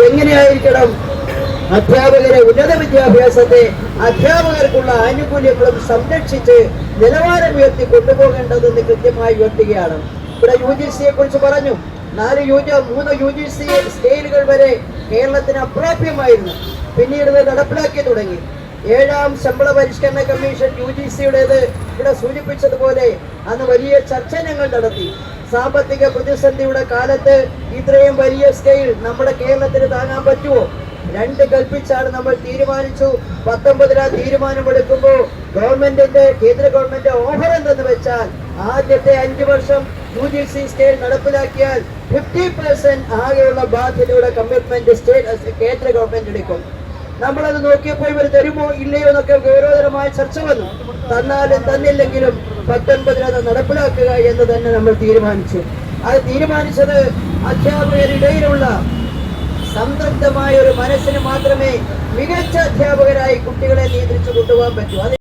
എങ്ങനെയായിരിക്കണം അധ്യാപകരെ ഉന്നത വിദ്യാഭ്യാസത്തെ അധ്യാപകർക്കുള്ള ആനുകൂല്യങ്ങളും സംരക്ഷിച്ച് നിലവാരം ഉയർത്തി കൊണ്ടുപോകേണ്ടതെന്ന് കൃത്യമായി ഉയർത്തുകയാണ്. ഇവിടെ UGCയെ കുറിച്ച് പറഞ്ഞു. 3 UGC സ്കെയിലുകൾ വരെ കേരളത്തിന് അപ്രാപ്യമായിരുന്നു. പിന്നീട് നടപ്പിലാക്കി തുടങ്ങി. 7ാം ശമ്പള പരിഷ്കരണ കമ്മീഷൻ UGCയുടേത് ഇവിടെ സൂചിപ്പിച്ചതുപോലെ അന്ന് വലിയ ചർച്ച ഞങ്ങൾ നടത്തി. സാമ്പത്തിക പ്രതിസന്ധിയുടെ കാലത്ത് ഇത്രയും വലിയ സ്കെയിൽ നമ്മുടെ കേരളത്തിന് താങ്ങാൻ പറ്റുമോ? 2 കൽപ്പിച്ചാണ് നമ്മൾ തീരുമാനിച്ചു. 19 തീരുമാനമെടുക്കുമ്പോൾ കേന്ദ്ര ഗവൺമെന്റ് ഓഫർ എന്തെന്ന് വെച്ചാൽ ആദ്യത്തെ 5 വർഷം UGC സ്കെയിൽ നടപ്പിലാക്കിയാൽ 50% ആകെയുള്ള ബാധ്യതയുടെ കമ്മിറ്റ്മെന്റ് കേന്ദ്ര ഗവൺമെന്റ് എടുക്കും. നമ്മളത് നോക്കിയപ്പോൾ ഇവർ തരുമോ ഇല്ലയോ എന്നൊക്കെ ഗൗരവതരമായ ചർച്ച വന്നു. തന്നാലും തന്നില്ലെങ്കിലും 19 നടപ്പിലാക്കുക എന്ന് തന്നെ നമ്മൾ തീരുമാനിച്ചു. അത് തീരുമാനിച്ചത് അധ്യാപകരിടയിലുള്ള സംതൃപ്തമായ ഒരു മനസ്സിന് മാത്രമേ മികച്ച അധ്യാപകരായി കുട്ടികളെ നിയന്ത്രിച്ചു കൊണ്ടുപോകാൻ പറ്റൂ.